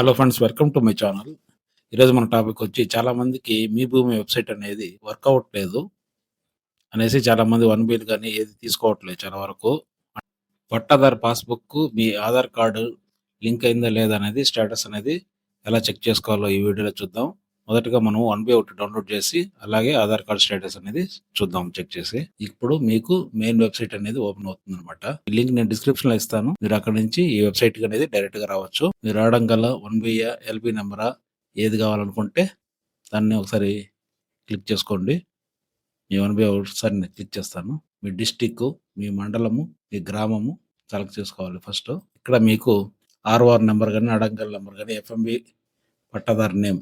Hello friends, welcome to my channel. ఈరోజు మన topic వచ్చి చాలా మందికి మీ భూమి వెబ్సైట్ అనేది వర్క్ అవ్వట్లేదు అనేసి చాలా మంది 1 BL కానీ ఏది తీసుకోవట్లేదు చాలా వరకు. పట్టాదారు పాస్బుక్ మీ ఆధార్ కార్డు లింక్ అయిందా లేదా అనేది స్టేటస్ అనేది ఎలా చెక్ చేసుకోవాలో ఈ వీడియోలో చూద్దాం. మొదటగా మనం 1BL ఒకటి డౌన్లోడ్ చేసి అలాగే ఆధార్ కార్డ్ స్టేటస్ అనేది చూద్దాం చెక్ చేసి. ఇప్పుడు మీకు మెయిన్ వెబ్సైట్ అనేది ఓపెన్ అవుతుంది అనమాట. ఈ లింక్ నేను డిస్క్రిప్షన్ లో ఇస్తాను. మీరు అక్కడ నుంచి ఈ వెబ్సైట్ అనేది డైరెక్ట్ గా రావచ్చు. మీరు రావడం గల 1BL ఎల్బి నెంబరా ఏది కావాలనుకుంటే దాన్ని ఒకసారి క్లిక్ చేసుకోండి. మీ 1BL ఒకసారి నేను క్లిక్ చేస్తాను. మీ డిస్టిక్, మీ మండలము, మీ గ్రామము సెలెక్ట్ చేసుకోవాలి ఫస్ట్. ఇక్కడ మీకు ఆర్ఓఆర్ నెంబర్ కానీ, అడంగల్ నెంబర్ కానీ, ఎఫ్ఎంబి పట్టాదారు నేమ్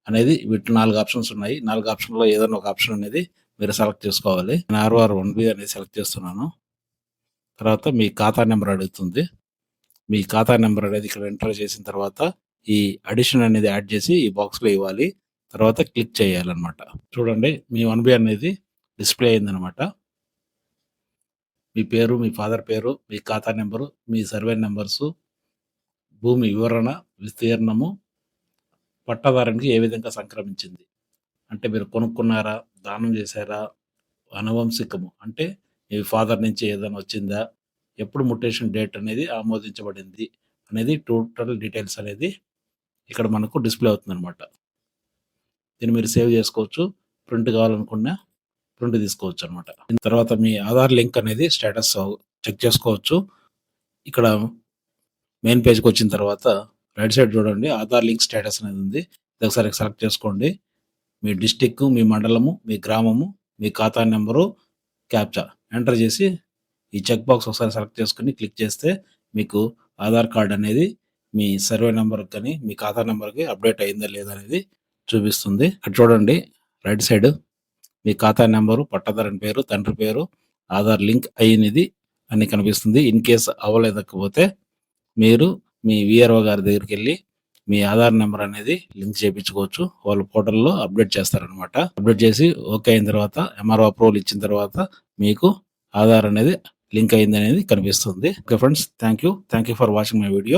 అనేది వీటి 4 ఆప్షన్స్ ఉన్నాయి. 4 ఆప్షన్లో ఏదైనా ఒక ఆప్షన్ అనేది మీరు సెలెక్ట్ చేసుకోవాలి. నేను ఆర్ఓఆర్ 1BL అనేది సెలెక్ట్ చేస్తున్నాను. తర్వాత మీ ఖాతా నెంబర్ అడుగుతుంది. మీ ఖాతా నెంబర్ అనేది ఇక్కడ ఎంటర్ చేసిన తర్వాత ఈ అడిషన్ అనేది యాడ్ చేసి ఈ బాక్స్లో ఇవ్వాలి. తర్వాత క్లిక్ చేయాలన్నమాట. చూడండి, మీ 1BL అనేది డిస్ప్లే అయిందనమాట. మీ పేరు, మీ ఫాదర్ పేరు, మీ ఖాతా నెంబరు, మీ సర్వే నెంబర్సు, భూమి వివరణ, విస్తీర్ణము, పట్టాదారునికి ఏ విధంగా సంక్రమించింది అంటే మీరు కొనుక్కున్నారా, దానం చేశారా, అనువంశికము అంటే మీ ఫాదర్ నుంచి ఏదైనా వచ్చిందా, ఎప్పుడు ముటేషన్ డేట్ అనేది ఆమోదించబడింది అనేది టోటల్ డీటెయిల్స్ అనేది ఇక్కడ మనకు డిస్ప్లే అవుతుంది అనమాట. దీన్ని మీరు సేవ్ చేసుకోవచ్చు. ప్రింట్ కావాలనుకున్నా ప్రింట్ తీసుకోవచ్చు అనమాట. తర్వాత మీ ఆధార్ లింక్ అనేది స్టేటస్ చెక్ చేసుకోవచ్చు. ఇక్కడ మెయిన్ పేజ్కి వచ్చిన తర్వాత రైట్ సైడ్ చూడండి, ఆధార్ లింక్ స్టేటస్ అనేది ఉంది. ఇది ఒకసారి సెలెక్ట్ చేసుకోండి. మీ డిస్టిక్, మీ మండలము, మీ గ్రామము, మీ ఖాతా నెంబరు, క్యాప్చా ఎంటర్ చేసి ఈ చెక్ బాక్స్ ఒకసారి సెలెక్ట్ చేసుకుని క్లిక్ చేస్తే మీకు ఆధార్ కార్డ్ అనేది మీ సర్వే నెంబర్కి కానీ మీ ఖాతా నెంబర్కి అప్డేట్ అయిందా లేదా అనేది చూపిస్తుంది. అక్కడ చూడండి రైట్ సైడ్ మీ ఖాతా నెంబరు, పట్టాదారుని పేరు, తండ్రి పేరు, ఆధార్ లింక్ అయినది అని కనిపిస్తుంది. ఇన్ కేస్ అవ్వలేకపోతే మీరు మీ విఆర్ఓ గారి దగ్గరికి వెళ్ళి మీ ఆధార్ నెంబర్ అనేది లింక్ చేయించుకోవచ్చు. వాళ్ళు పోర్టల్లో అప్డేట్ చేస్తారనమాట. అప్డేట్ చేసి ఓకే అయిన తర్వాత ఎంఆర్ఓ అప్రూవల్ ఇచ్చిన తర్వాత మీకు ఆధార్ అనేది లింక్ అయింది అనేది కనిపిస్తుంది. Okay friends, thank you for watching my video.